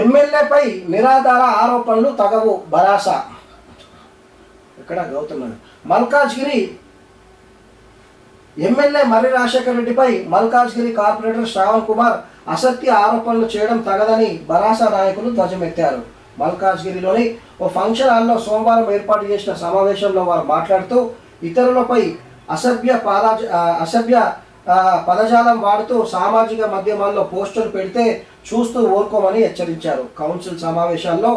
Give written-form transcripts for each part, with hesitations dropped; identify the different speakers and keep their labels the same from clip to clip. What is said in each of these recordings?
Speaker 1: ఎమ్మెల్యేపై నిరాధార ఆరోపణలు తగవు భరాస. ఇక్కడ గౌతమ్ మల్కాజ్గిరి ఎమ్మెల్యే మర్రి రాజశేఖర రెడ్డిపై మల్కాజ్గిరి కార్పొరేటర్ శ్రావణ్ కుమార్ అసత్య ఆరోపణలు చేయడం తగదని భరాస నాయకులు ధ్వజమెత్తారు. మల్కాజ్గిరిలోని ఓ ఫంక్షన్ హాల్లో సోమవారం ఏర్పాటు చేసిన సమావేశంలో వారు మాట్లాడుతూ ఇతరులపై అసభ్య పదజాలం వాడుతూ సామాజిక మాధ్యమాల్లో పోస్టులు పెడితే చూస్తూ ఊరుకోమని హెచ్చరించారు. కౌన్సిల్ సమావేశాల్లో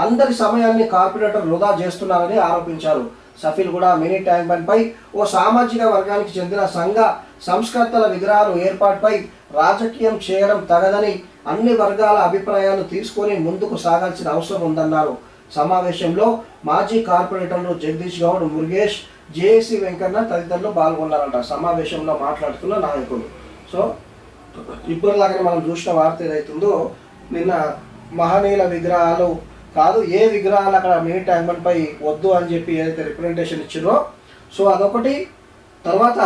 Speaker 1: అందరి సమయాన్ని కార్పొరేటర్ వృధా చేస్తున్నారని ఆరోపించారు. సఫీల్గూడ మినీ ట్యాంక్ బండ్ పై ఓ సామాజిక వర్గానికి చెందిన సంఘ సంస్కర్తల విగ్రహాలు ఏర్పాటుపై రాజకీయం చేయడం తగదని అన్ని వర్గాల అభిప్రాయాలు తీసుకొని ముందుకు సాగాల్సిన అవసరం ఉందన్నారు. సమావేశంలో మాజీ కార్పొరేటర్లు జగదీష్ గౌడ్, మురుగేష్, జేఏసీ వెంకన్న తదితరులు పాల్గొన్నారంట. సమావేశంలో మాట్లాడుతున్న నాయకులు. సో ఇప్పటిలాగానే మనం చూసిన వార్త ఏదైతుందో, నిన్న మహనీయుల విగ్రహాలు కాదు ఏ విగ్రహాలు అక్కడ మినీ ట్యాంక్ బండ్ పై వద్దు అని చెప్పి ఏదైతే రిప్రజెంటేషన్ ఇచ్చారో, సో అదొకటి. తర్వాత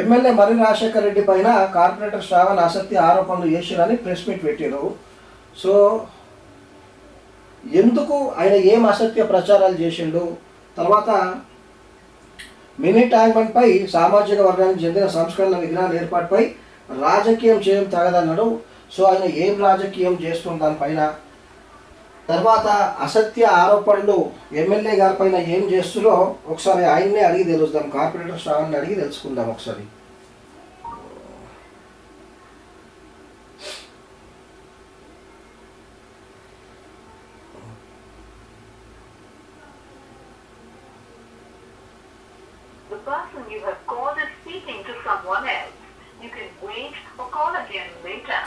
Speaker 1: ఎమ్మెల్యే మర్రి రాజశేఖర రెడ్డి పైన కార్పొరేటర్ శ్రావణ్ అసత్య ఆరోపణలు చేసిరని ప్రెస్ మీట్ పెట్టారు. సో ఎందుకు ఆయన ఏం అసత్య ప్రచారాలు చేసిండు, తర్వాత మినీ ట్యాంక్ బండ్ పై సామాజిక వర్గానికి చెందిన సంస్కరణ విగ్రహాల ఏర్పాటుపై రాజకీయం చేయడం తగదన్నాడు. సో ఆయన ఏం రాజకీయం చేస్తుంది దానిపైన, తర్వాత అసత్య ఆరోపణలు ఎమ్మెల్యే గారి పైన ఏం చేస్తున్నారో ఒకసారి ఆయన్నే అడిగి తెలుద్దాం, కార్పొరేటర్ శ్రావణ్ని అడిగి తెలుసుకుందాం ఒకసారి.
Speaker 2: The person you have called is speaking to someone else. You can wait or call again later.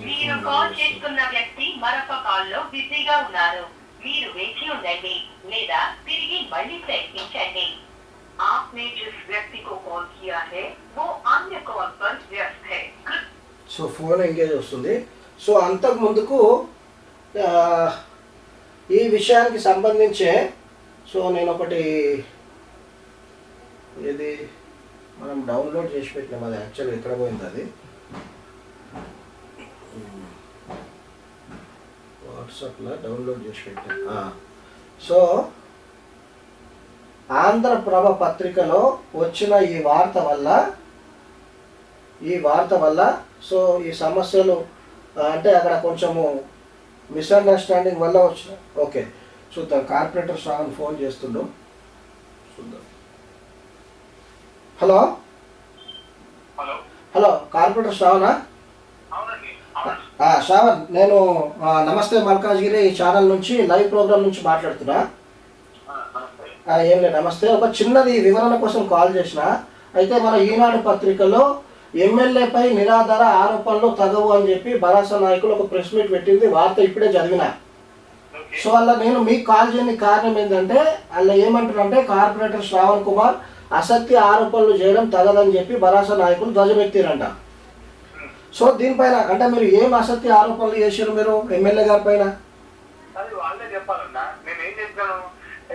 Speaker 2: మీరు కాల్ చేస్తున్న వ్యక్తి మరొక కాల్లో బిజీగా ఉన్నారు. మీరు వేచి ఉండండి లేదా తిరిగి మళ్ళీ ప్రయత్నించండి. आपने जिस व्यक्ति को कॉल किया है वो अन्य कॉल पर व्यस्त है.
Speaker 1: సో ఫోన్ ఎంగేజ్ వస్తుంది. సో అంతకు ముందుకు ఈ విషయానికి సంబంధించే సో నేను ఒకటి ఇది మనం డౌన్లోడ్ చేసి పెట్టినాం, అది యాక్చువల్గా ఎక్కడ పోయింది, అది వాట్సాప్లో డౌన్లోడ్ చేసి పెట్టాం. సో ఆంధ్రప్రభ పత్రికలో వచ్చిన ఈ వార్త వల్ల సో ఈ సమస్యలు అంటే అక్కడ కొంచెము మిస్అండర్స్టాండింగ్ వల్ల వచ్చిన. ఓకే చూద్దాం, కార్పొరేటర్ శ్రావణ్ ఫోన్ చేస్తుండు, చూద్దాం. హలో హలో కార్పొరేటర్ శ్రావణా? శ్రావణ్, నేను నమస్తే మల్కాజ్గిరి ఛానల్ నుంచి లైవ్ ప్రోగ్రామ్ నుంచి మాట్లాడుతున్నా. ఏం లేదు, నమస్తే. ఒక చిన్నది వివరణ కోసం కాల్ చేసిన. అయితే మన ఈనాడు పత్రికలో ఎమ్మెల్యేపై నిరాధార ఆరోపణలు తగవు అని చెప్పి భరాస నాయకులు ఒక ప్రెస్ మీట్ పెట్టింది, వార్త ఇప్పుడే చదివిన. సో అలా నేను మీకు కాల్ చేయడానికి కారణం ఏంటంటే అలా ఏమంటారంటే కార్పొరేటర్ శ్రావణ్ కుమార్ అసత్య ఆరోపణలు చేయడం తగదని చెప్పి భరాస నాయకులు ధ్వజమెత్తిరంట. సో దీనిపైన అంటే మీరు ఏం అసత్య ఆరోపణలు చేశారు మీరు ఎమ్మెల్యే గారి పైన?
Speaker 3: అది వాళ్ళే చెప్పాలన్నా, నేనేం చెప్పాను.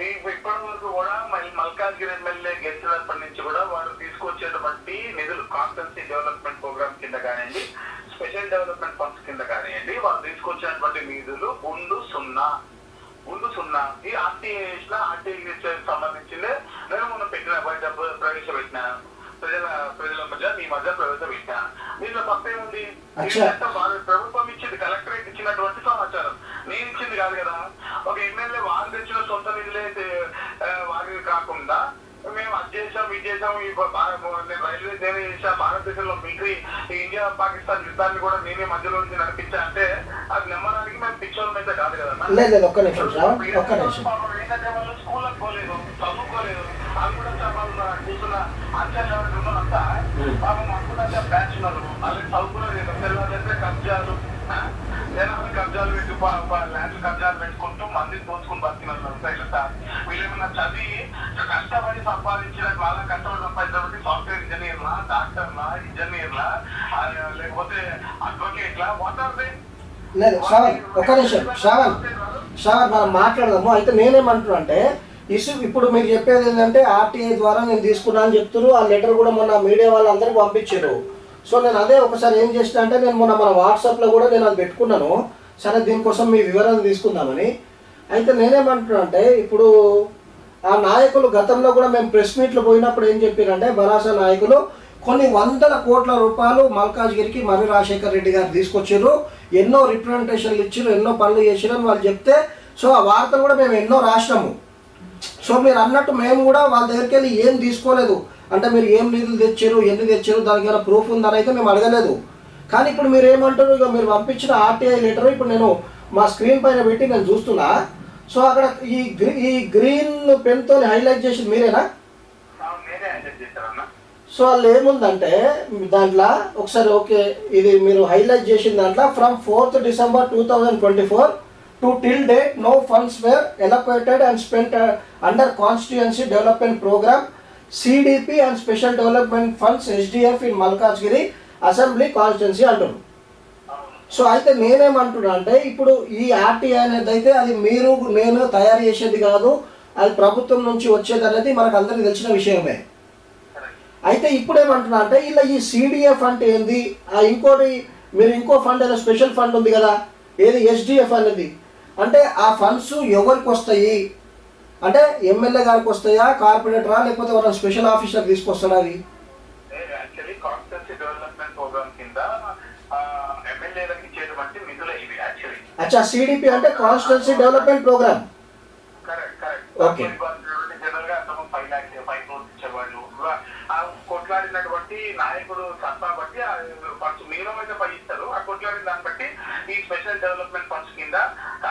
Speaker 3: ఇప్పటి వరకు కూడా మల్కాజ్గిరి ఎమ్మెల్యే గెలిచినప్పటి నుంచి కూడా వారు తీసుకొచ్చేటువంటి నిధులు కాన్స్టెన్సీ డెవలప్మెంట్ ప్రోగ్రామ్ కింద కానివ్వండి, స్పెషల్ డెవలప్మెంట్ ఫండ్స్ కింద కానివ్వండి, వాళ్ళు తీసుకొచ్చినటువంటి నిధులు గుండు సున్నా. ఈ ఆర్టీఐకి సంబంధించిందే నేను మొన్న పెట్టిన ప్రవేశపెట్టిన ప్రజల మధ్య మీ మధ్య ప్రవేశపెట్టిన. దీంట్లో తప్పేముంది? ప్రభుత్వం ఇచ్చింది, కలెక్టరేట్ ఇచ్చినటువంటి సమాచారం, నేను ఇచ్చింది కాదు కదా. ఒక ఎమ్మెల్యే వారు తెచ్చిన సొంత నిధులే వారి కాకుండా మేము అది చేసాం ఇది చేసాం, నేను రైల్వే నేనే చేసా, భారతదేశంలో మిలిటరీ ఇండియా పాకిస్తాన్ యుద్ధాన్ని కూడా నేనే మధ్యలో నుంచి నడిపించా అంటే అది నమ్మడానికి మేము పిక్చర్ అయితే కాదు కదా. ఏంటంటే వాళ్ళు స్కూళ్ళకి పోలేదు, చదువుకోలేదు, అది కూడా చూస్తున్న అంచనా ఉన్నదంతా పాపం అనుకున్న బ్యాచ్ ఉన్నారు, అలాగే చదువుకోలేదు. తెల్లవాళ్ళంటే కబ్జాలు కబ్జాలు పెట్టి ల్యాండ్ కబ్జాలు పెట్టుకుంటూ మందిని దోచుకుని బతికినారు సార్. వీళ్ళేమన్నా చదివి కష్టపడి సంపాదించిన వాళ్ళ కష్టపడి సంపాదించినటువంటి సాఫ్ట్వేర్ ఇంజనీర్లా, డాక్టర్లా, ఇంజనీర్లా, లేకపోతే అడ్వకేట్లా, వాట్ ఆర్ దే?
Speaker 1: లేదు శ్రావణ్, ఒక్క నిమిషం శ్రావణ్ మనం మాట్లాడదాము. అయితే నేనేమంటున్నా అంటే ఇప్పుడు మీరు చెప్పేది ఏంటంటే ఆర్టీఐ ద్వారా నేను తీసుకున్నా అని చెప్తున్నారు. ఆ లెటర్ కూడా మొన్న మీడియా వాళ్ళందరికీ పంపించారు. సో నేను అదే ఒకసారి ఏం చేసిన అంటే నేను మొన్న మన వాట్సాప్లో కూడా నేను అది పెట్టుకున్నాను. సరే దీనికోసం మీ వివరణ తీసుకుందామని. అయితే నేనేమంటున్నా అంటే ఇప్పుడు ఆ నాయకులు గతంలో కూడా మేము ప్రెస్ మీట్లు పోయినప్పుడు ఏం చెప్పారంటే భరాస నాయకులు కొన్ని వందల కోట్ల రూపాయలు మల్కాజ్గిరికి మర్రి రాజశేఖర్ రెడ్డి గారు తీసుకొచ్చారు, ఎన్నో రిప్రజెంటేషన్లు ఇచ్చారు, ఎన్నో పనులు చేసారు అని వాళ్ళు చెప్తే సో ఆ వార్తలు కూడా మేము ఎన్నో రాసినాము. సో మీరు అన్నట్టు మేము కూడా వాళ్ళ దగ్గరికి వెళ్ళి ఏం తీసుకోలేదు, అంటే మీరు ఏం నిధులు తెచ్చారు, ఎన్ని తెచ్చారు, దానికి ఏమైనా ప్రూఫ్ ఉందని అయితే మేము అడగలేదు. కానీ ఇప్పుడు మీరు ఏమంటారు, ఇక మీరు పంపించిన ఆర్టీఐ లెటర్ ఇప్పుడు నేను మా స్క్రీన్ పైన పెట్టి నేను చూస్తున్నా. సో అక్కడ ఈ గ్రీన్ పెన్తో హైలైట్ చేసింది మీరేనా? సో వాళ్ళు ఏముందంటే దాంట్లో ఒకసారి ఓకే ఇది మీరు హైలైట్ చేసిన దాంట్లో from 4th December 2024 to till date no funds were allocated and spent under constituency development program CDP and special development funds SDF in Malkajgiri assembly constituency అంటారు. సో అయితే నేనేమంటున్నా అంటే ఇప్పుడు ఈ ఆర్టీఐ అనేది అయితే అది మీరు నేను తయారు చేసేది కాదు, అది ప్రభుత్వం నుంచి వచ్చేది అనేది మనకు అందరికీ తెలిసిన విషయమే. అయితే ఇప్పుడు ఏమంటున్నా అంటే ఇలా ఈ సిడిఎఫ్ అంటే ఏంది, ఇంకోటి మీరు ఇంకో ఫండ్ ఏదో స్పెషల్ ఫండ్ ఉంది కదా, ఏది ఎస్డిఎఫ్ అనేది, అంటే ఆ ఫండ్స్ ఎవరికి వస్తాయి అంటే ఎమ్మెల్యే గారికి వస్తాయా, కార్పొరేటరా, లేకపోతే ఎవరైనా స్పెషల్ ఆఫీసర్ తీసుకొస్తారా? అది అచ్చా సిడిపి అంటే కాన్స్టిట్యున్సీ డెవలప్మెంట్ ప్రోగ్రామ్. ఓకే
Speaker 3: కొట్లాడినటువంటి నాయకుడు సత్తా బట్టి ఫండ్స్ మినిమం అయితే ఇస్తారు. ఆ కొట్లాడిన దాన్ని బట్టి ఈ స్పెషల్ డెవలప్మెంట్ ఫండ్స్ కింద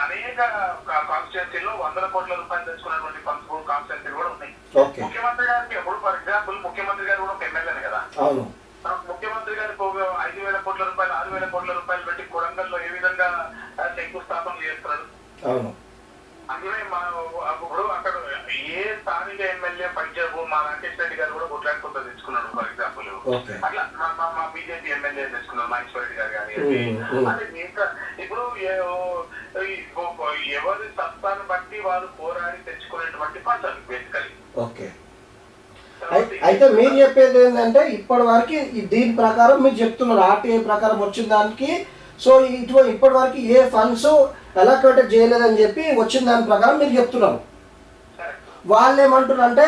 Speaker 3: అనేక కాన్స్టిట్యున్సీలో 100 కోట్ల రూపాయలు తెచ్చుకున్నటువంటి ఫండ్స్ కాన్స్టిట్యున్సీలు కూడా ఉన్నాయి. ముఖ్యమంత్రి గారికి ఎప్పుడు ఫర్ ఎగ్జాంపుల్ ముఖ్యమంత్రి గారు కూడా ఒక ఎమ్మెల్యేనే కదా, ముఖ్యమంత్రి గారికి 5,000 కోట్ల రూపాయలు 6,000 కోట్ల రూపాయలు పెట్టి కొడంగల్లో ఏ విధంగా శంకుస్థాపన చేస్తారు. అందుకే ఇప్పుడు అక్కడ ఏ స్థానిక ఎమ్మెల్యే పంజాబ్ మా రాకేష్ రెడ్డి గారు కూడా కొట్లాడుకుంటూ తెచ్చుకున్నాడు ఫర్ ఎగ్జాంపుల్. అట్లా మా బీజేపీ ఎమ్మెల్యే తెచ్చుకున్నారు మహేశ్వర్ రెడ్డి గారు కానీ. అంటే ఇంకా ఇప్పుడు ఎవరి సత్తాన్ని బట్టి వారు పోరాడి తెచ్చుకునేటువంటి పంచాలి బేసికలీ.
Speaker 1: ఓకే అయితే మీరు చెప్పేది ఏంటంటే ఇప్పటి వరకు దీని ప్రకారం మీరు చెప్తున్నారు ఆర్టీఐ ప్రకారం వచ్చిన దానికి, సో ఇప్పటి వరకు ఏ ఫండ్స్ అలొకేటెడ్ చేయలేదని చెప్పి వచ్చిన దాని ప్రకారం మీరు చెప్తున్నారు. వాళ్ళు ఏమంటున్నారు అంటే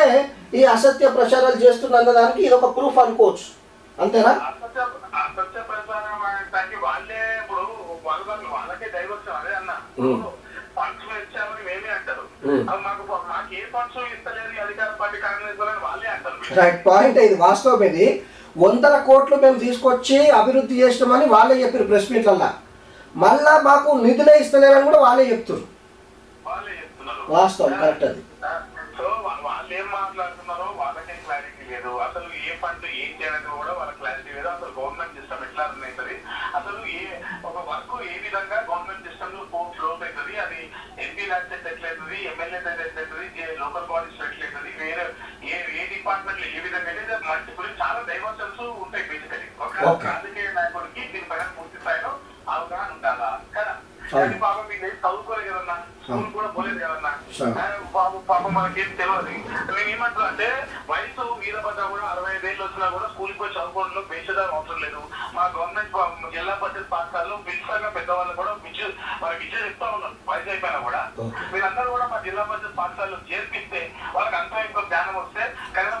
Speaker 1: ఈ అసత్య ప్రచారాలు చేస్తున్న దానికి ఇది ఒక ప్రూఫ్ అనుకోవచ్చు, అంతేనా?
Speaker 3: అసత్య ప్రచారం అంటే వాళ్ళే ఇప్పుడు వాళ్ళకే డైవర్షన్ అదే అన్న ఫండ్స్ ఇచ్చామని మేమే అంటారు, మాకు ఏ ఫండ్స్ ఇస్తలేదు అధికార పార్టీ కాంగ్రెస్ వాళ్ళే అంటారు.
Speaker 1: రైట్ పాయింట్, ఇది వాస్తవం. ఇది 100 కోట్లు మేము తీసుకొచ్చి అభివృద్ధి చేస్తామని వాళ్ళే చెప్పారు ప్రెస్ మీట్లల్లా, మళ్ళా మాకు నిధులే ఇస్తలేరని కూడా వాళ్ళే చెప్తున్నారు. వాస్తవం కరెక్ట్. అది
Speaker 3: సో వాళ్ళు ఏం మాట్లాడుతున్నారో వాళ్ళకే క్లారిటీ లేదు, అసలు ఏ ఫండ్ ఏం చేయడానికి కూడా వాళ్ళ క్లారిటీ లేదు, అసలు గవర్నమెంట్ సిస్టమ్ ఎట్లా రన్ అవుతుంది, అసలు ఒక వర్క్ ఏ విధంగా గవర్నమెంట్ సిస్టమ్ లో ఫ్లో అవుతుంది, అది ఎంపీ ల్యాబ్స్ ఎట్లయితుంది, ఎమ్మెల్యే ఎట్లయితుంది, లోకల్ బాడీస్ ఎట్లయితుంది, వేరే ఏ డిపార్ట్మెంట్ లో ఏ విధంగా అయితే మల్టిపుల్ చాలా డైవర్షన్స్ ఉంటాయి బేసికలీ. ఒక రాజకీయ నాయకుడికి దీనిపైన పూర్తి స్థాయిలో అవగాహన ఉండాలా కదా. కానీ పాపం మీకు చదువుకోలేదు కదన్నా, స్కూల్ కూడా పోలేదు కదన్నా, పాపం మనకేం తెలియదు. నేను ఏమంటున్నా అంటే వయసు మీద పడ్డా కూడా 65 ఏళ్ళు వచ్చినా కూడా స్కూల్కి పోయి చదువుకోవడంలో బేసిదారం అవసరం లేదు. మా గవర్నమెంట్ జిల్లా పరిషత్ పాఠశాలలో పిలుస్తాగా పెద్దవాళ్ళు కూడా మనకి విద్య చెప్తా ఉన్నారు వయసు అయిపోయినా కూడా. మీరందరూ కూడా మా జిల్లా పరిషత్ పాఠశాలలో చేర్పిస్తే వాళ్ళకి అంతా ఎక్కువ జ్ఞానం వస్తే కనీసం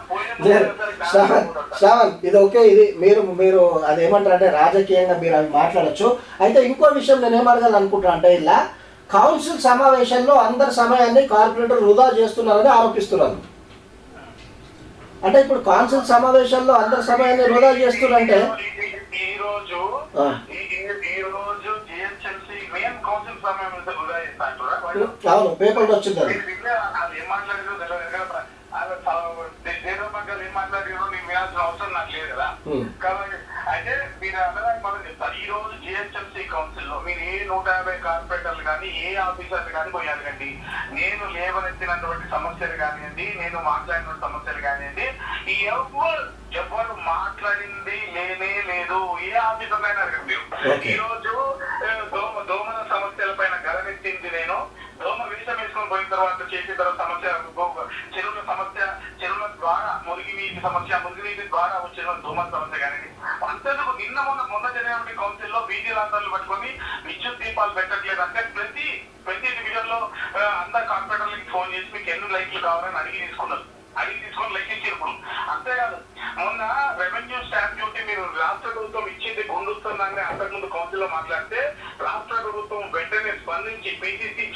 Speaker 1: శ్రావణ్ ఇది ఓకే. ఇది మీరు అదేమంటారు అంటే రాజకీయంగా మీరు అవి మాట్లాడచ్చు. అయితే ఇంకో విషయం నేను ఏమడగాలి అనుకుంటున్నా అంటే ఇలా కౌన్సిల్ సమావేశంలో అందరి సమయాన్ని కార్పొరేటర్ వృధా చేస్తున్నారని ఆరోపిస్తున్నారు. అంటే ఇప్పుడు కౌన్సిల్ సమావేశాల్లో అందరి సమయాన్ని వృధా చేస్తున్నారంటే అవును పేపర్ వచ్చింది అది.
Speaker 3: అవసరం నాకు లేదు కదా. కాబట్టి అయితే మీరు అందరికి మనం చెప్తారు ఈ రోజు జిహెచ్ఎంసీ కౌన్సిల్ లో మీరు ఏ 150 కార్పొరేటర్లు కానీ ఏ ఆఫీసర్లు కానీ పోయి అడగండి, నేను లేవనెత్తినటువంటి సమస్యలు కానివ్వండి, నేను మాట్లాడిన సమస్యలు కానివ్వండి, ఎవరు మాట్లాడింది లేనే లేదు. ఏ ఆఫీసర్ అయినా అడగండి. ఈ రోజు దోమల సమస్యల పైన గలనెత్తింది నేను, దోమ విషయం వేసుకొని పోయిన తర్వాత చేసిన తర్వాత సమస్య చెరువుల సమస్య, చెరువుల ద్వారా మురుగునీటి సమస్య, మురుగునీటి ద్వారా వచ్చిన దోమల సమస్య కానీ అంతేందుకు నిన్న మొన్న జరిగినటువంటి కౌన్సిల్ లో బీజీ రాష్ట్రాలు పట్టుకొని విద్యుత్ దీపాలు పెట్టట్లేదు అంటే ప్రతి డివిజన్ లో అందరు కార్పొరేటర్లకి ఫోన్ చేసి మీకు ఎన్ని లైట్లు కావాలని అడిగి తీసుకొని లైక్ ఇచ్చారు. ఇప్పుడు అంతేకాదు మొన్న రెవెన్యూ స్టాంప్ డ్యూటీ మీరు రాష్ట్ర ప్రభుత్వం ఇచ్చింది గుండుస్తుందని అంతకుముందు కౌన్సిల్ లో మాట్లాడితే రాష్ట్ర ప్రభుత్వం వెంటనే స్పందించి పిసిసి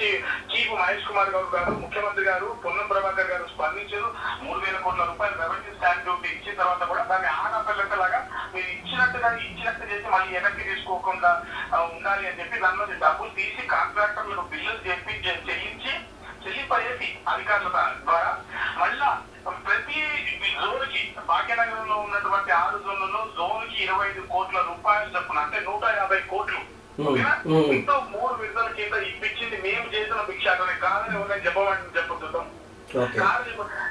Speaker 3: చీఫ్ మహేష్ కుమార్ గారు ముఖ్యమంత్రి గారు పొన్నం ప్రభాకర్ గారు స్పందించారు. 3,000 కోట్ల రూపాయలు రెవెన్యూ స్టాంప్ డ్యూటీ ఇచ్చిన తర్వాత కూడా దాన్ని ఆనపిల్లలాగా మీరు ఇచ్చినట్టు చేసి మళ్ళీ వెనక్కి తీసుకోకుండా ఉండాలి అని చెప్పి దానిలో డబ్బులు తీసి కాంట్రాక్టర్లకు బిల్లులు చెల్లింపజేసి అధికారుల ద్వారా మళ్ళా ప్రతి జోన్కి భాగ్యనగరంలో ఉన్నటువంటి 6 జోన్లలో జోన్కి 25 కోట్ల రూపాయలు చొప్పున అంటే 150 కోట్లు ఇంతో 3 విడుదల కింద ఇప్పించింది మేము చేసిన భిక్షాటనే కాదని ఎవరైనా చెప్పబోతున్నాం.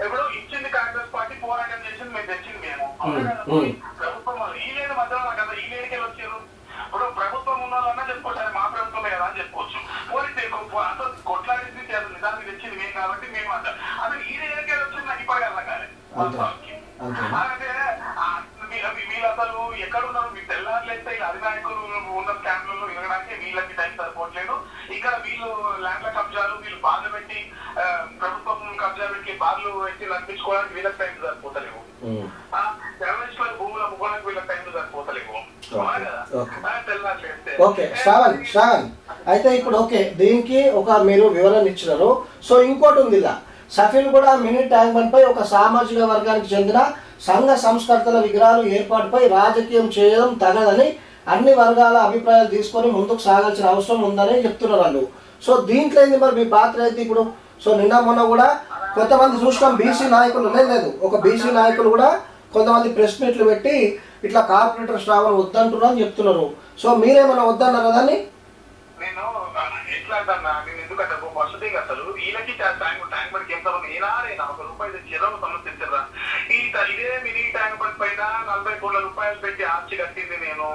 Speaker 3: ఇప్పుడు ఇచ్చింది కాంగ్రెస్ పార్టీ, పోరాటం చేసింది మేము తెచ్చింది మేము. ప్రభుత్వం ఈ లేదు మధ్యలో కదా ఈ లేడికి వచ్చారు. ఇప్పుడు ప్రభుత్వం ఉన్న వాళ్ళన్నా చెప్పుకోవచ్చు మా ప్రభుత్వమే కదా అని చెప్పుకోవచ్చు. అసలు కొట్లాడింది నిజానికి తెచ్చింది మేము కాబట్టి మేము అసలు ఈ లేడికి వచ్చింది నాకు ఇప్పటికీ అర్థం కాలేదు. అలాగే వీళ్ళు అసలు ఎక్కడున్నారు మీకు తెల్లారులేస్తే అధినాయకులు ఉన్న క్యాంపులలో వినడానికి వీళ్ళకి టైం సరిపోవట్లేదు. ఇక్కడ వీళ్ళు ల్యాండ్ల కబ్జాలు వీళ్ళు బాధలు పెట్టి ప్రభుత్వం కబ్జా పెట్టి బాధలు పెట్టి అనిపించుకోవడానికి వీళ్ళకి టైం సరిపోతలేవు. జర్నలిస్టుల భూముల ముగ్గులకు వీళ్ళకి టైం సరిపోతలేవు.
Speaker 1: ఓకే శ్రావణ్ అయితే ఇప్పుడు ఓకే దీనికి ఒక మీరు వివరణ ఇచ్చినారు. సో ఇంకోటి ఉంది ఇలా సఫిల్ కూడా మినీ ట్యాంక్ బండ్ పై ఒక సామాజిక వర్గానికి చెందిన సంఘ సంస్కర్తల విగ్రహాలు ఏర్పాటుపై రాజకీయం చేయడం తగదని అన్ని వర్గాల అభిప్రాయాలు తీసుకొని ముందుకు సాగాల్సిన అవసరం ఉందని చెప్తున్నారు వాళ్ళు. సో దీంట్లో ఏంది మరి మీ పాత్ర అయితే ఇప్పుడు? సో నిన్న మొన్న కూడా కొంతమంది చూసినాం బీసీ నాయకులు లేదు ఒక బీసీ నాయకులు కూడా కొంతమంది ప్రెస్ మీట్లు పెట్టి ఇట్లా కార్పొరేటర్ శ్రావణ్ వద్దంటున్నారు అని చెప్తున్నారు. సో మీరేమన్నా వద్దన్నారా దాన్ని?
Speaker 3: నేను ఎట్లా అంటున్నా, నేను ఎందుకంటే వసతి అసలు వీళ్ళకి ట్యాంక్ బండ్కి ఎంత ఏనాడైనా ₹1 తెచ్చారా సమస్య తెచ్చారా? ఇదే మినీ ట్యాంక్ బండ్ పైన 40 కోట్ల రూపాయలు పెట్టి ఆర్చి కట్టింది నేను,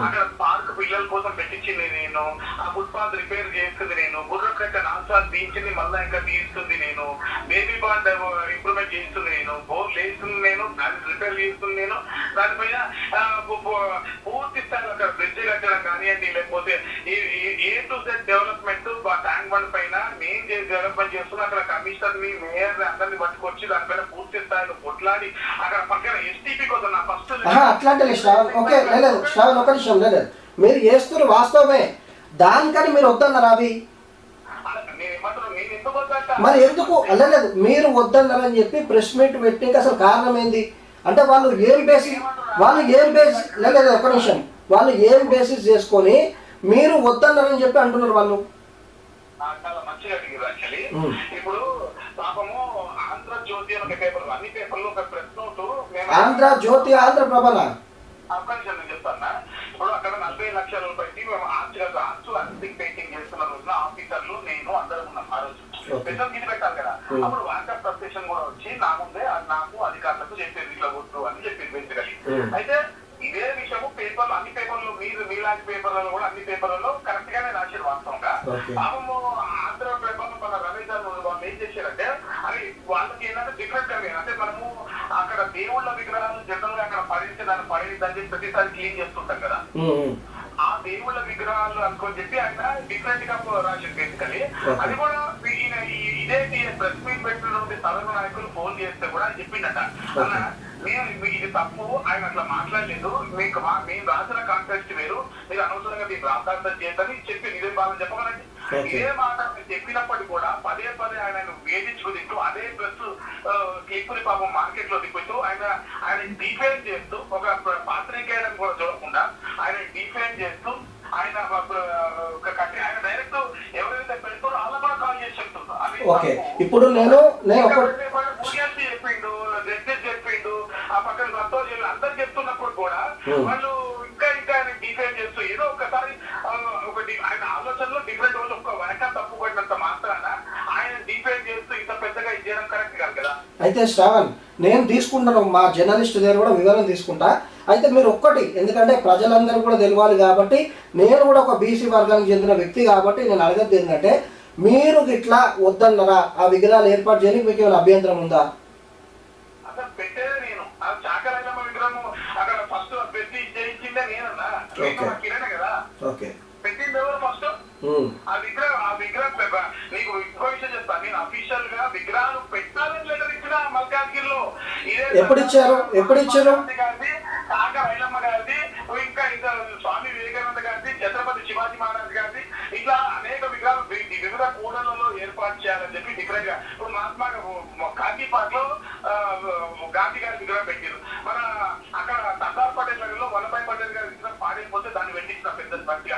Speaker 3: అక్కడ పార్క్ పిల్లల కోసం పెట్టించింది నేను, ఆ ఫుట్పాత్ రిపేర్ చేస్తుంది నేను, గుర్రకట్ట నాన్సార్ తీయించింది మళ్ళా ఇంకా తీస్తుంది నేను, బేబీ బాండ్ ఇంప్రూవ్మెంట్ చేస్తుంది నేను, బోర్లు వేస్తుంది నేను, దాన్ని రిపేర్ చేస్తుంది నేను, దానిపైన పూర్తి స్థాయిలో అక్కడ బ్రిడ్జ్ కట్టడం కానివ్వండి లేకపోతే A to Z development Tank Bund పైన నేను డెవలప్మెంట్ చేస్తున్నా. అక్కడ కమిషనర్ ని మేయర్ అందరినీ పట్టుకొచ్చి దానిపైన పూర్తి స్థాయిలో కొట్లాడి అక్కడ పక్కన ఎస్టీపీ కోసం నా ఫస్ట్
Speaker 1: అట్లాంటి శ్రావణ్ ఓకే లేదు శ్రావణ్ ఒక నిమిషం లేదు మీరు చేస్తున్నారు వాస్తవమే, దానికని మీరు వద్దన్నారు అవి మరి ఎందుకు లేదు మీరు వద్దన్నారని చెప్పి ప్రెస్ మీట్ పెట్టి అసలు కారణం ఏంది అంటే వాళ్ళు ఏం బేసిస్ లేదు ఒక నిమిషం వాళ్ళు ఏం బేసిస్ చేసుకొని మీరు వద్దన్నారని చెప్పి అంటున్నారు వాళ్ళు?
Speaker 3: చాలా మంచిగా అడిగారు యాక్చువల్లీ. ఇప్పుడు పాపము ఆంధ్రజ్యోతి అనే పేపర్ అన్ని పేపర్లు ఒక ప్రెస్ నోట్
Speaker 1: ఆంధ్రజ్యోతి ఆంధ్రప్రభన
Speaker 3: అవకాశం నేను చెప్తాను. ఇప్పుడు అక్కడ 40 లక్షల పెట్టి మేము ఆర్టింగ్ పెయింటింగ్ చేస్తున్న రోజున ఆఫీసర్లు నేను అందరం ఉన్నాం. ఆ రోజు పెద్ద తీసి పెట్టాలి కదా. అప్పుడు వాట్సాప్ ప్రొటెక్షన్ కూడా వచ్చి నా ముందే నాకు అధికారులకు చెప్పేది ఇట్లా వద్దు అని చెప్పింది బేసికలీ. అయితే ఇదే విషయము పేపర్లు అన్ని పేపర్లు మీలాంటి పేపర్లలో కూడా అన్ని పేపర్లలో కరెక్ట్ గానే రాశారు వాస్తవంగా. పాపము ఆంధ్రప్రభ మన రమేష్ వాళ్ళు ఏం చేశారంటే అది వాళ్ళకి ఏంటంటే డిఫరెంట్ గా అంటే మనము అక్కడ దేవుళ్ళ విగ్రహాలు జనరల్ గా అక్కడ దాన్ని పడేదని చెప్పి ప్రతిసారి క్లీన్ చేస్తుంటాం కదా. ఆ దేవుళ్ళ విగ్రహాలు అనుకోని చెప్పి ఆయన డిఫరెంట్ గా రాశారు బేసికలీ. అది కూడా ఇదే ప్రెస్ మీట్ పెట్టినటువంటి సదరు నాయకులు ఫోన్ చేస్తే కూడా చెప్పిండట అన్న మేము ఇది తప్పు, ఆయన అట్లా మాట్లాడలేదు, మీకు మేము రాసిన కాంటెక్స్ట్ వేరు, మీరు అనవసరంగా మీరు రాద్దాంతం చేయదని చెప్పి ఇదే బాగా చెప్పగలండి. ఇదే మాట చెప్పినప్పటికీ కూడా పదే ఆయన వేధించుకు తింటూ అదే ప్రెస్ క్లిప్పుని పాపం మార్కెట్ లో తిప్పుతూ ఆయన డిఫెండ్ చేస్తూ ఒక పాత్రికేయడం కూడా చూడకుండా ఆయన డిఫెండ్ చేస్తూ ఆయన డైరెక్ట్ ఎవరైతే పెడతారో వాళ్ళ కూడా కాల్ చేసి చెప్తున్నారు.
Speaker 1: ఇప్పుడు నేను
Speaker 3: చెప్పిండు చెప్పిండు ఆ పక్కన సంతోషం అందరు చెప్తున్నప్పుడు కూడా వాళ్ళు ఇంకా ఆయన డిఫెండ్ చేస్తూ ఏదో ఒకసారి ఒకటి ఆయన ఆలోచనలో డిఫరెంట్ రోజు ఒక్క వెనక తప్పు పడినంత మాత్రాన ఆయన డిఫెండ్ చేస్తూ ఇంత పెద్దగా ఇది చేయడం కరెక్ట్ కాదు కదా.
Speaker 1: అయితే శ్రావణ్ నేను తీసుకుంటాను మా జర్నలిస్ట్ దగ్గర కూడా వివరణ తీసుకుంటా. అయితే మీరు ఒక్కటి ఎందుకంటే ప్రజలందరూ కూడా తెలియాలి కాబట్టి నేను కూడా ఒక బీసీ వర్గానికి చెందిన వ్యక్తి కాబట్టి నేను అడగద్దు ఏంటంటే మీరు ఇట్లా వద్దన్నారా ఆ విగ్రహాలు ఏర్పాటు చేయడానికి మీకు ఏమైనా అభ్యంతరం ఉందా?
Speaker 3: అసలు పెట్టేదే నేను చాకలైనమ్మ విగ్రహం అక్కడ ఫస్ట్ పెట్టి చేయించిందే నేనన్నా కిరణ్ కదా. పెట్టింది ఎవరు ఫస్ట్ ఆ విగ్రహం నీకు ఇంకో విషయం చెప్తాను, నేను అఫీషియల్ గా విగ్రహాలు పెట్టాలని లెటర్ ఇచ్చిన మల్కాజ్గిరిలో.
Speaker 1: ఎప్పుడు ఇచ్చారు?
Speaker 3: కాక రైలమ్మ గారిది, ఇంకా స్వామి వివేకానంద గారిది, ఛత్రపతి శివాజీ మహారాజ్ గారిది, ఇట్లా అనేక విగ్రహాలు వివిధ కూడళ్లలో ఏర్పాటు చేయాలని చెప్పి డిఫరెంట్ గా. ఇప్పుడు మహాత్మా గాంధీ పార్క్ లో గాంధీ గారి విగ్రహం పెట్టారు. మన అక్కడ సర్దార్ పటేల్ గారిలో వల్లభాయ్ పటేల్ గారి విగ్రహం పాడైపోతే దాన్ని పెట్టించిన పెద్ద భక్తిగా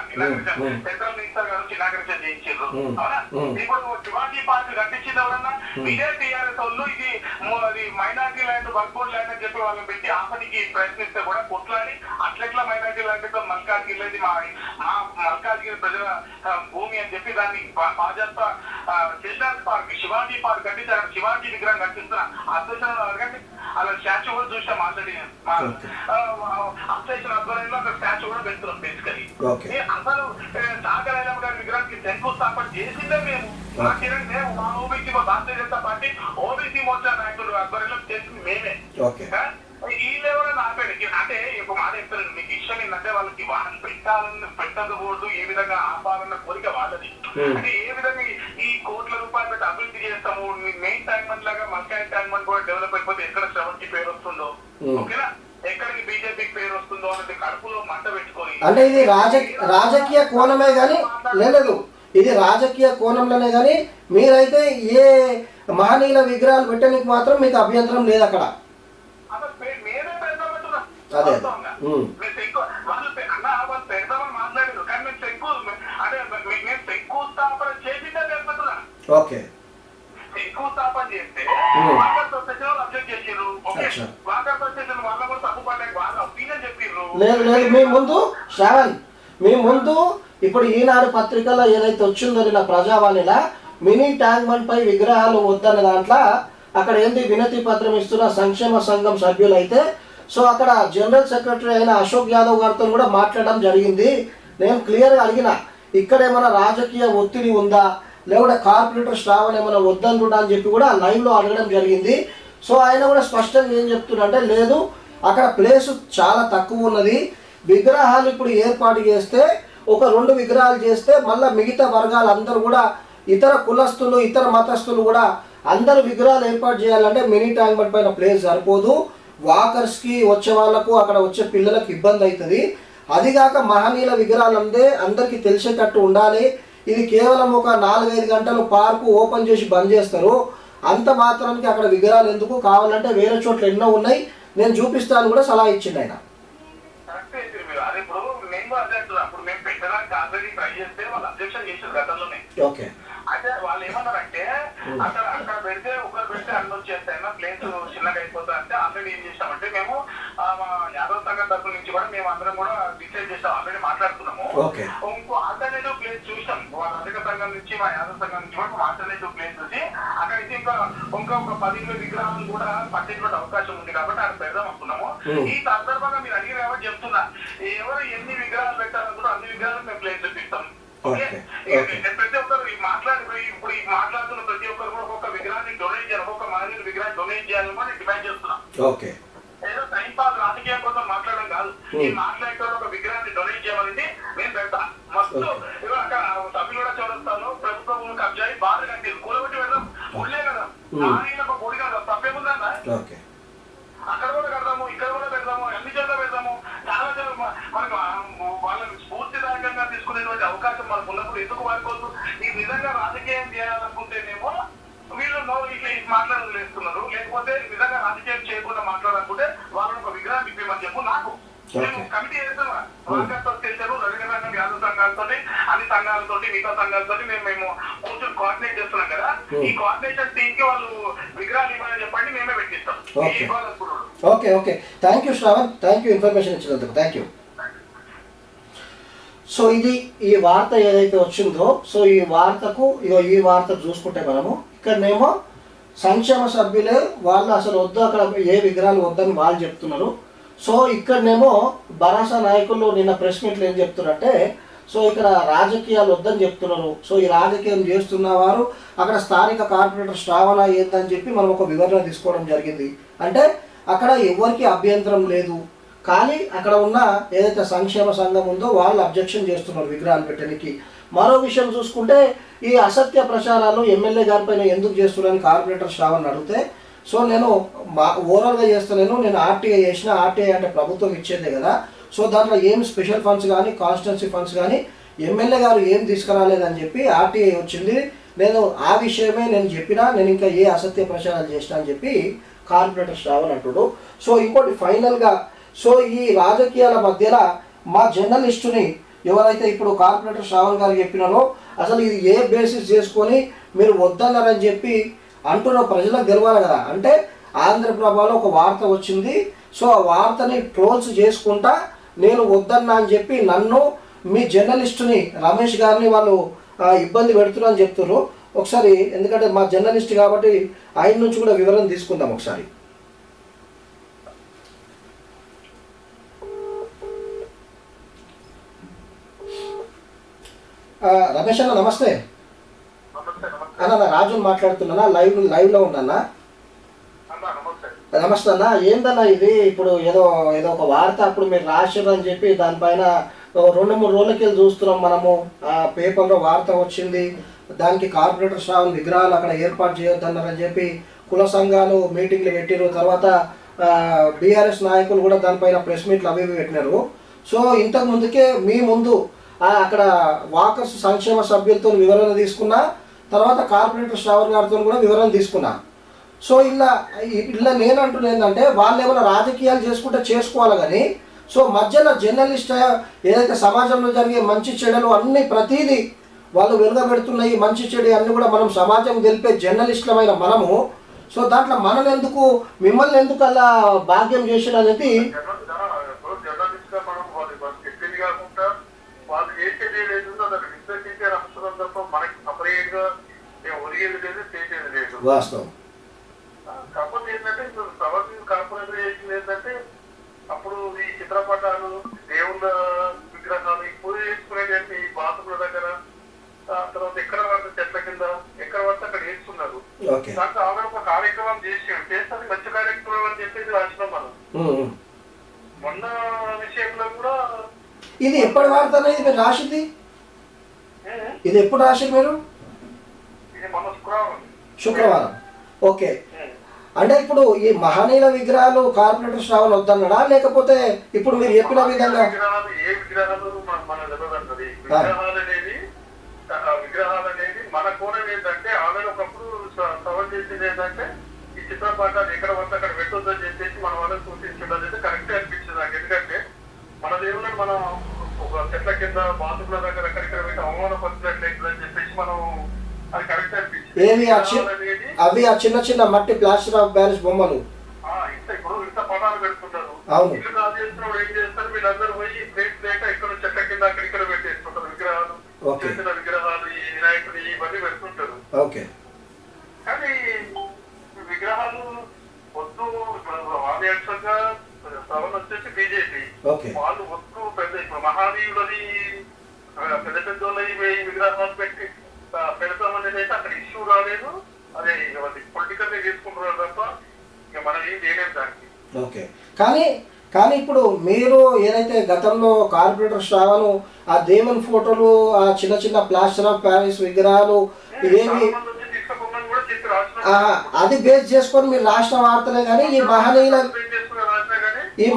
Speaker 3: సెంట్రల్ మినిస్టర్ గారు చిన్నాకరించ చేయించారు. అవునా? ఇప్పుడు శివాజీ పార్క్ కట్టించిన ఎవరన్నా ఇదే టీఆర్ఎస్ వాళ్ళు ఇది మైనార్టీ ల్యాండ్ వర్క్బోర్డ్ ల్యాండ్ అని చెప్పి వాళ్ళని పెట్టి ఆపనికి ప్రయత్నిస్తే కూడా కొట్లాడి అట్లెట్లా మైనార్టీ ల్యాండ్ తో మల్కాజ్గిరి మా మల్కాజ్గిరి ప్రజల భూమి అని చెప్పి దాన్ని Bhajapa children's park Shivaji park కట్టించి అక్కడ శివాజీ విగ్రహం కట్టిస్తున్నా అధ్యక్షులు అడగండి. అలా స్టాచ్యూ కూడా చూసాం ఆల్రెడీ. అధ్యక్షుల ఆధ్వర్యంలో అక్కడ స్టాచ్యూ కూడా పెడుతున్నాం. బేసికలీ అసలు సాగర్ ఐలమ్మ గారి విగ్రహానికి శంకుస్థాపన చేసిందే మేము. మేము మా OBC Bharatiya Janata party OBC Morcha నాయకులు ఆధ్వర్యంలో చేసింది మేమే. వీళ్ళెవరైనా ఆపేది అంటే ఇప్పుడు మాట చెప్తారు, మీకు ఇష్టం ఏంటంటే వాళ్ళకి వాళ్ళని పెట్టకూడదు, ఏ విధంగా ఆపాలన్న కోరిక వాళ్ళది. అంటే ఏ విధంగా ఈ కోట్ల రూపాయలు పెట్టి అభివృద్ధి చేస్తాము, మెయిన్ ట్యాంక్మెంట్ లాగా మల్కాజ్ ట్యాంక్మెంట్ కూడా డెవలప్ అయిపోతే ఎక్కడ శ్రవంతి పేరు వస్తుందో, ఓకేనా, ఎక్కడికి బీజేపీకి పేరు వస్తుందో అనేది కడుపులో మంట పెట్టుకొని.
Speaker 1: అంటే ఇది రాజకీయ కోణమే కానీ లేదు, ఇది రాజకీయ కోణంలోనే కానీ మీరైతే ఏ మహనీయుల విగ్రహాలు పెట్టడానికి మాత్రం మీకు అభ్యంతరం లేదు అక్కడ.
Speaker 3: అదే వాళ్ళు పెడదామని మాట్లాడారు కానీ మేము శంకుస్థాపన చేసిందే పెడుతున్నా.
Speaker 1: ఓకే,
Speaker 3: శంకుస్థాపన చేస్తే వాటర్ అసోసియేషన్ వాళ్ళు అబ్జెక్ట్ చేసారు. ఓకే, వాటర్ అసోసియేషన్ వాళ్ళ కూడా తప్పు పడ్డారు, వాళ్ళ ఒపీనియన్ చెప్పారు.
Speaker 1: లేదు మీ ముందు శ్రావణ్, మీ ముందు ఇప్పుడు ఈనాడు పత్రికలో ఏదైతే వచ్చిందో నా ప్రజావాణిలా మినీ ట్యాంక్ బండ్ పై విగ్రహాలు వద్దన్న దాంట్లో అక్కడ ఏంటి వినతి పత్రం ఇస్తున్న సంక్షేమ సంఘం సభ్యులు అయితే సో అక్కడ జనరల్ సెక్రటరీ అయిన అశోక్ యాదవ్ గారితో కూడా మాట్లాడడం జరిగింది. నేను క్లియర్గా అడిగిన ఇక్కడ ఏమైనా రాజకీయ ఒత్తిడి ఉందా, లేకుంటే కార్పొరేటర్ శ్రావణ్ ఏమైనా వద్దంటున్నా అని చెప్పి కూడా లైవ్లో అడగడం జరిగింది. సో ఆయన కూడా స్పష్టంగా ఏం చెప్తున్నారంటే లేదు, అక్కడ ప్లేస్ చాలా తక్కువ ఉన్నది, విగ్రహాలు ఇప్పుడు ఏర్పాటు చేస్తే ఒక 2 విగ్రహాలు చేస్తే మళ్ళీ మిగతా వర్గాలు అందరూ కూడా ఇతర కులస్తులు ఇతర మతస్థులు కూడా అందరు విగ్రహాలు ఏర్పాటు చేయాలంటే మినీ ట్యాంక్ బండ్ పైన ప్లేస్ సరిపోదు, వాకర్స్కి వచ్చే వాళ్ళకు అక్కడ వచ్చే పిల్లలకు ఇబ్బంది అవుతుంది. అదిగాక మహనీయుల విగ్రహాలు అందరికీ తెలిసేటట్టు ఉండాలి. ఇది కేవలం ఒక 4-5 గంటలు పార్కు ఓపెన్ చేసి బంద్ చేస్తారు, అంత మాత్రానికి అక్కడ విగ్రహాలు ఎందుకు, కావాలంటే వేరే చోట్ల ఎన్నో ఉన్నాయి నేను చూపిస్తాను కూడా సలహా ఇచ్చిండు ఆయన. ఓకే,
Speaker 3: అంటే వాళ్ళు ఏమన్నారంటే అక్కడ పెడితే ఒకరు పెడితే అన్ని వచ్చేస్తాయి, ప్లేస్ చిన్నగా అయిపోతా అంటే ఆల్రెడీ ఏం చేస్తామంటే మేము యాదవ్ సంఘం తరఫు నుంచి కూడా మేము అందరం కూడా డిసైడ్ చేస్తాం, ఆల్రెడీ మాట్లాడుతున్నాము. ఇంకో ఆల్టర్నేటివ్ ప్లేస్ చూసాం, వాళ్ళ అధిక సంఘం నుంచి మా యాదవ్ సంఘం నుంచి కూడా ఆల్టర్నేటివ్ ప్లేస్ వచ్చి అక్కడైతే ఇంకా ఒక 10 విగ్రహాలు కూడా పట్టించుకునే అవకాశం ఉంది కాబట్టి అక్కడ పెడదాం అనుకున్నాము. ఈ సందర్భంగా మీరు అడిగిన కాబట్టి చెప్తున్నా, ఎవరు ఎన్ని విగ్రహాలు పెట్టాలనుకుంటే అన్ని విగ్రహాలు మేము ప్లేస్ చూపిస్తాం. ప్రతి ఒక్కరు ఇప్పుడు మాట్లాడుతున్న ప్రతి ఒక్కరు కూడా ఒక్కొక్క విగ్రహాన్ని డొనేట్ చేయాలి, ఒక్కొక్క మహనీయుల విగ్రహాన్ని డొనేట్ చేయాలని కూడా డిమాండ్ చేస్తున్నాం. ఏదో టైం పాస్ రాజకీయం కోసం మాట్లాడడం కాదు, ఈ మాట్లాడే ఒక విగ్రహాన్ని డొనేట్ చేయమని నేను పెడతా. మస్తు అక్కడ సభ్యులు కూడా చూడొస్తాను, ప్రభుత్వ భూమి కబ్జా బాధ కట్టారు, కూలబెట్టి పెడదాం, ఉండలే కదా మహనీయులకు గుడి కదా, తప్పేముందన్నా అక్కడ కూడా కడదాము, ఇక్కడ కూడా పెడదాము, అన్ని చోట్ల పెడదాము. చాలా మనకు వాళ్ళని స్ఫూర్తిదాయకంగా తీసుకునేటువంటి అవకాశం మనకు ఉన్నప్పుడు ఎందుకు వాడుకోవచ్చు. ఈ విధంగా రాజకీయం చేయాలనుకుంటేనేమో వీళ్ళు ఇట్లా మాట్లాడలేస్తున్నారు, లేకపోతే నిజంగా రాజకీయం చేయకుండా మాట్లాడాలనుకుంటే వాళ్ళని ఒక విగ్రహాన్ని ఇప్పమని చెప్పు. నాకు మేము కమిటీ చేస్తామా వాకర్స్ అసోసియేషన్, రవీంద్ర సంఘం, యాదవ్ సంఘాలతో, అన్ని సంఘాలతో, మిగతా సంఘాలతో మేము కూర్చొని కోఆర్డినేట్ చేస్తున్నాం కదా. ఈ కోఆర్డినేషన్ టీమ్ కి వాళ్ళు విగ్రహాలు ఇవ్వమని చెప్పండి, మేమే పెట్టిస్తాం.
Speaker 1: Okay, thank you Shravan, thank you information ఇచ్చినందుకు, థ్యాంక్ యూ. సో ఇది ఈ వార్త ఏదైతే వచ్చిందో, సో ఈ వార్తకు ఈ వార్త చూసుకుంటే మనము ఇక్కడనేమో సంక్షేమ సభ్యులే వాళ్ళు అసలు వద్దు, అక్కడ ఏ విగ్రహాలు వద్దని వాళ్ళు చెప్తున్నారు. సో ఇక్కడనేమో భరోసా నాయకులు నిన్న ప్రెస్ మీట్లు ఏం చెప్తున్నారంటే సో ఇక్కడ రాజకీయాలు వద్దని చెప్తున్నారు. సో ఈ రాజకీయం చేస్తున్న వారు అక్కడ స్థానిక కార్పొరేటర్ శ్రావణ ఏందని చెప్పి మనం ఒక వివరణ తీసుకోవడం జరిగింది. అంటే అక్కడ ఎవరికి అభ్యంతరం లేదు, కానీ అక్కడ ఉన్న ఏదైతే సంక్షేమ సంఘం ఉందో వాళ్ళు అబ్జెక్షన్ చేస్తున్నారు విగ్రహాలు పెట్టడానికి. మరో విషయం చూసుకుంటే ఈ అసత్య ప్రచారాలు ఎమ్మెల్యే గారిపైన ఎందుకు చేస్తున్నారని కార్పొరేటర్ శ్రావణ్ అడిగితే, సో నేను ఓవరాల్గా చేస్తలేను, నేను ఆర్టీఐ చేసిన, ఆర్టీఐ అంటే ప్రభుత్వం ఇచ్చేదే కదా, సో దాంట్లో ఏం స్పెషల్ ఫండ్స్ కానీ కాన్స్టిట్యున్సీ ఫండ్స్ కానీ ఎమ్మెల్యే గారు ఏం తీసుకురాలేదని చెప్పి ఆర్టీఐ వచ్చింది, నేను ఆ విషయమే నేను చెప్పినా, నేను ఇంకా ఏ అసత్య ప్రచారాలు చేసినా అని చెప్పి కార్పొరేటర్ శ్రావణ్ అంటుడు. సో ఇంకోటి ఫైనల్గా, సో ఈ రాజకీయాల మధ్యలో మా జర్నలిస్టుని ఎవరైతే ఇప్పుడు కార్పొరేటర్ శ్రావణ్ గారు చెప్పినారో, అసలు ఇది ఏ బేసిస్ చేసుకొని మీరు వద్దన్నారని చెప్పి అంటున్న ప్రజలకు తెలవాలి కదా. అంటే ఆంధ్రప్రభలో ఒక వార్త వచ్చింది, సో ఆ వార్తని ట్రోల్స్ చేసుకుంటా నేను వద్దన్నా అని చెప్పి నన్ను మీ జర్నలిస్టుని రమేష్ గారిని వాళ్ళు ఇబ్బంది పెడుతున్నా అని చెప్తున్నారు. ఒకసారి, ఎందుకంటే మా జర్నలిస్ట్ కాబట్టి ఆయన నుంచి కూడా వివరణ తీసుకుందాం ఒకసారి. రమేష్ అన్న నమస్తే. అన్న రాజుని మాట్లాడుతున్నా, లైవ్లో ఉన్నానా. నమస్తే అన్న. ఏందన్నా ఇది ఇప్పుడు ఏదో ఒక వార్త అప్పుడు మీరు రాశారు అని చెప్పి దానిపైన 2-3 రోజులకి వెళ్ళి చూస్తున్నాం మనము, పేపర్లో వార్త వచ్చింది, దానికి కార్పొరేటర్ శ్రావణ్ విగ్రహాలు అక్కడ ఏర్పాటు చేయొద్దన్నారని చెప్పి కుల సంఘాలు మీటింగ్లు పెట్టిరు, తర్వాత బీఆర్ఎస్ నాయకులు కూడా దానిపైన ప్రెస్ మీట్లు అవి పెట్టినారు. సో ఇంతకు ముందుకే మీ ముందు అక్కడ వాకర్స్ సంక్షేమ సభ్యులతో వివరణ తీసుకున్నా, తర్వాత కార్పొరేటర్ శ్రావణ్ గారితో కూడా వివరణ తీసుకున్నా. సో ఇలా నేను అంటున్నా ఏంటంటే, వాళ్ళు ఏమైనా రాజకీయాలు చేసుకుంటే చేసుకోవాలి కానీ, సో మధ్యలో జర్నలిస్ట్ ఏదైతే సమాజంలో జరిగే మంచి చెడులు అన్నీ ప్రతీది వాళ్ళు వెలుగబెడుతున్నాయి, మంచి చెడు అన్నీ కూడా మనం సమాజం తెలిపే జర్నలిస్టులమైన మనము, సో దాంట్లో మనల్ని ఎందుకు, మిమ్మల్ని ఎందుకు అలా భాగ్యం చేసిన అనేది వాస్తవం.
Speaker 3: కాకపోతే ఏంటంటే కార్పొరేటర్ ఏంటంటే, అప్పుడు ఈ చిత్రపటాలు, దేవుళ్ళ విగ్రహాలు పూజ చేసుకునేటువంటి బాత్రూమ్ల దగ్గర, తర్వాత ఎక్కడ పడితే చెట్ల కింద ఎక్కడ పడితే అక్కడ వేసుకున్నారు. దాంట్లో ఆవిడ ఒక కార్యక్రమం చేస్తే అది మంచి కార్యక్రమం అని చెప్పేసి రాసినాం మనం. మొన్న విషయంలో కూడా
Speaker 1: ఇది ఎప్పుడు వార్త ఇది మీరు రాసింది, ఇది ఎప్పుడు రాసింది మీరు?
Speaker 3: ఇది మొన్న
Speaker 1: శుక్రవారం. ఓకే. అంటే ఇప్పుడు ఈ మహనీయుల విగ్రహాలు కార్పొరేటర్ శ్రావణ్ వద్దన్నాడా, లేకపోతే ఇప్పుడు మీరు చెప్పిన విధంగా
Speaker 3: ఏ విగ్రహాలు మన జరుగుతుంది? విగ్రహాలు అనేది మన కోణం ఏంటంటే, ఆమె ఒకప్పుడు సవాల్ చేసింది ఏంటంటే, ఈ చిత్రపటాలు ఎక్కడ పడితే అక్కడ పెట్టొద్దని చెప్పేసి మన వాళ్ళని సూచించడం అనేది కరెక్ట్ అనిపించింది నాకు. ఎందుకంటే మన దేవుళ్ళని మనం ఒక చెట్ల కింద బాత్రూమ్ల దగ్గర ఎక్కడిక్కడ పెట్టి అవమానపరిచినట్లయితే అని చెప్పేసి మనం అది కరెక్ట్ అనిపించింది.
Speaker 1: అవి ఆ చిన్న మట్టి ప్లాస్టర్ ఆఫ్ ప్యారిస్ బొమ్మలు
Speaker 3: ఇప్పుడు ఇంత పటాలు పెడుతుంటారు, ఇల్లు కాదు చేస్తున్నప్పుడు ఏం చేస్తారు, వీళ్ళందరూ పోయి ప్లేట్ లేక ఇక్కడ చెట్ల కింద అక్కడిక్కడ పెట్టేస్తుంటారు విగ్రహాలు, చేసిన విగ్రహాలు, ఈ వినాయకుడు ఇవన్నీ పెడుతుంటారు. కానీ విగ్రహాలు వద్దు, ఆదర్శంగా శ్రవణ్ వచ్చేసి బీజేపీ వాళ్ళు వద్దు, పెద్ద ఇప్పుడు మహానీయులని పెద్ద పెద్దోళ్ళ విగ్రహాలు పెట్టి పెడతామనేది అయితే అక్కడ ఇష్యూ రాలేదు. అదే పొలిటికల్ గా చేసుకుంటున్నారు తప్ప ఇక మనం ఏం చేయలేదు దానికి.
Speaker 1: ఓకే. కానీ ఇప్పుడు మీరు ఏదైతే గతంలో కార్పొరేటర్ శ్రావణ్ ఆ దేవుని ఫోటోలు, ఆ చిన్న ప్లాస్టర్ ఆఫ్ ప్యారిస్ విగ్రహాలు ఇవేమి అది బేస్ చేసుకొని మీరు రాష్ట్ర వార్తలే కానీ ఈ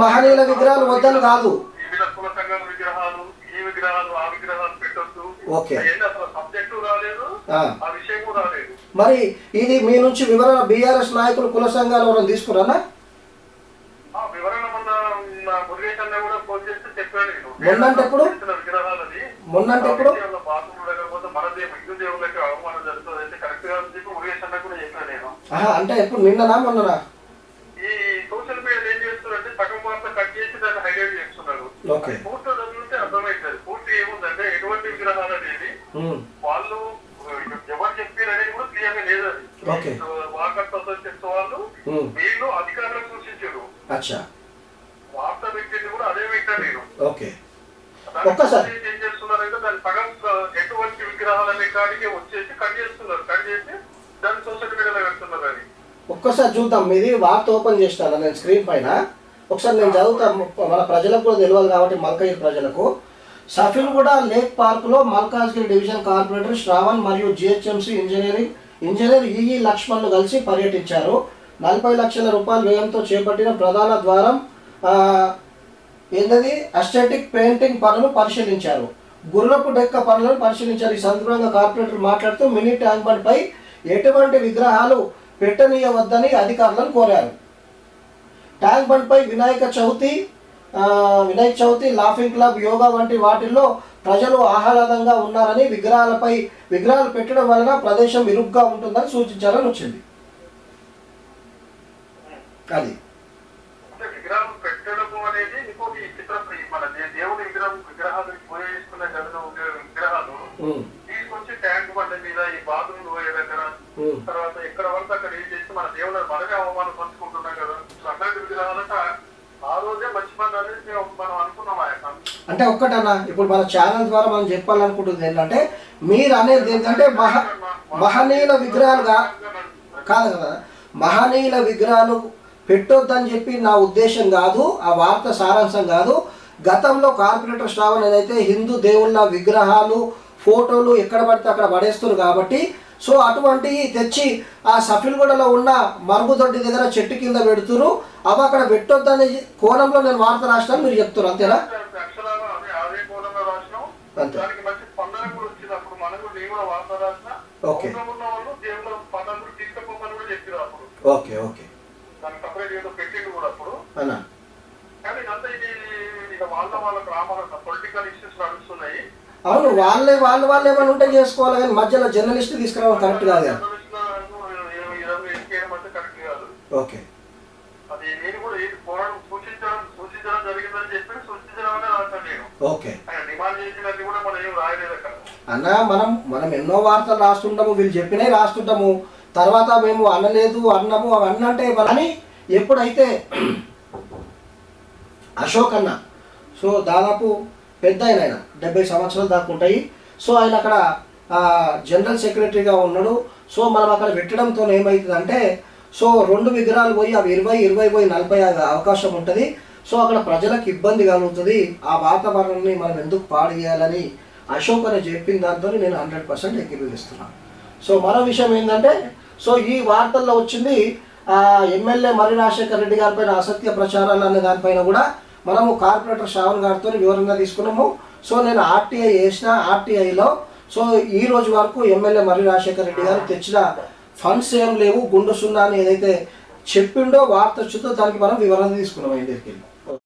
Speaker 1: మహనీయుల విగ్రహాలు వద్దని కాదు. ఓకే. మరి ఇది మీ నుంచి వివరణ బీఆర్ఎస్ నాయకులు కుల సంఘాలు ఎవరైనా తీసుకున్నారా? మొన్నంటే ఎప్పుడు అంటే ఎప్పుడు నిన్ననా మొన్ననా?
Speaker 3: ఈ సోషల్ మీడియా ఏం చేస్తున్నారంటే సగం వార్త కట్ చేసి దాన్ని హైలైట్ చేస్తున్నారు. పూర్తి చదివితే అర్థమవుతుంది. పూర్తి ఏముందంటే ఎటువంటి విగ్రహాలు అనేది వాళ్ళు ఎవరు చెప్పారు అనేది కూడా క్లియర్ గా లేదు. అది వాకర్స్ అసోసియేషన్ వాళ్ళు వీళ్ళు అధికారులకు సూచించారు. వార్త పెట్టింది కూడా అదే పెట్టారు. నేను ఏం చేస్తున్నారంటే దాని సగం ఎటువంటి విగ్రహాలు అనే కాడికి వచ్చేసి కట్ చేస్తున్నారు. కట్ చేసి దాన్ని సోషల్ మీడియాలో పెడుతున్నారు. అది
Speaker 1: ఒక్కసారి చూద్దాం. మీది వార్త ఓపెన్ చేస్తాను నేను స్క్రీన్ పైన, ఒకసారి నేను చదువుతాను, మన ప్రజలకు కూడా తెలియదు కాబట్టి మల్కయ్య ప్రజలకు. సఫిల్గూడ లేక్ పార్కులో మల్కాజ్గిరి డివిజన్ కార్పొరేటర్ శ్రావణ్ మరియు జిహెచ్ఎంసీ ఇంజనీర్ ఈఈ లక్ష్మణ్లు కలిసి పర్యటించారు. 40 లక్షల రూపాయల వ్యయంతో చేపట్టిన ప్రధాన ద్వారం అస్థెటిక్ పెయింటింగ్ పనులను పరిశీలించారు. గుర్రపు డెక్క పనులను పరిశీలించారు. ఈ సందర్భంగా కార్పొరేటర్ మాట్లాడుతూ మినీ ట్యాంక్ బండ్ పై ఎటువంటి విగ్రహాలు పెట్టనీయవద్దని అధికారులను కోరారు. ట్యాంక్ బండ్ పై వినాయక చవితి, లాఫింగ్ క్లబ్, యోగా వంటి వాటిల్లో ప్రజలు ఆహ్లాదంగా ఉన్నారని, విగ్రహాలు పెట్టడం వలన ప్రదేశం ఇరుగ్గా ఉంటుందని సూచించారని వచ్చింది. అది
Speaker 3: విగ్రహం పెట్టడము అనేది ఇంకోటి చిత్రం. మన దేవుని విగ్రహాలు ఉపయోగిస్తున్న విగ్రహాలు తీసుకొచ్చి ట్యాంక్ బండ మీద ఈ బాత్రూమ్ పోయే దగ్గర తర్వాత ఎక్కడ వరకు అక్కడ ఏం చేసి మన దేవుని మనమే అవమానం పంచుకుంటున్నాం కదా. అట్లాంటి విగ్రహాలంటే ఆ రోజే మంచి పని అనేది మనం అనుకున్నాం.
Speaker 1: అంటే ఒక్కటన్నా ఇప్పుడు మన ఛానల్ ద్వారా మనం చెప్పాలనుకుంటుంది ఏంటంటే, మీరు అనేది ఏంటంటే మహనీయుల విగ్రహాలు కాదు కదా, మహనీయుల విగ్రహాలు పెట్టొద్దని చెప్పి నా ఉద్దేశం కాదు, ఆ వార్త సారాంశం కాదు. గతంలో కార్పొరేటర్ శ్రావణ్ ఏదైతే హిందూ దేవుళ్ళ విగ్రహాలు ఫోటోలు ఎక్కడ పడితే అక్కడ పడేస్తున్నారు కాబట్టి, సో అటువంటివి తెచ్చి ఆ సఫిల్గూడలో ఉన్న మరుగుదొడ్డి దగ్గర చెట్టు కింద పెడుతున్నారు. అవి అక్కడ పెట్టొద్దనే కోణంలో నేను వార్త రాష్ట్రాన్ని మీరు చెప్తున్నారు, అంతేనా? ఓకే ఓకే ఓకే అవును, వాళ్ళు ఏమైనా ఉంటే చేసుకోవాలి, కానీ మధ్యలో జర్నలిస్ట్ తీసుకురావడం కరెక్ట్ కాదు. ఓకే ఓకే అన్న, మనం ఎన్నో వార్తలు రాస్తుంటాము, వీళ్ళు చెప్పినవి రాస్తుంటాము, తర్వాత మేము అనలేదు అన్నాము అవన్నీ అంటే అని. ఎప్పుడైతే అశోక్ అన్న, సో దాదాపు పెద్ద ఆయన 70 సంవత్సరాలు దాకా ఉంటాయి. సో ఆయన అక్కడ జనరల్ సెక్రటరీగా ఉన్నాడు. సో మనం అక్కడ పెట్టడంతో ఏమవుతుందంటే, సో 2 విగ్రహాలు పోయి అవి 20 పోయి 40 అవకాశం ఉంటుంది. సో అక్కడ ప్రజలకు ఇబ్బంది కలుగుతుంది. ఆ వాతావరణాన్ని మనం ఎందుకు పాడు చేయాలని అశోక్ అని చెప్పిన దాంతో నేను 100% ఎక్కిపిస్తున్నాను. సో మరో విషయం ఏంటంటే, సో ఈ వార్తల్లో వచ్చింది ఎమ్మెల్యే మర్రి రాజశేఖర రెడ్డి గారిపైన అసత్య ప్రచారాలు అనే దానిపైన కూడా మనము కార్పొరేటర్ శ్రావణ్ గారితో వివరంగా తీసుకున్నాము. సో నేను ఆర్టీఐ వేసిన, ఆర్టీఐలో సో ఈ రోజు వరకు ఎమ్మెల్యే మర్రి రాజశేఖర రెడ్డి గారు తెచ్చిన ఫండ్స్ ఏం లేవు, గుండు సున్నా అని ఏదైతే చెప్పిండో వార్త వచ్చుతో దానికి మనం వివరణ తీసుకున్నాం. ఏం దగ్గరికి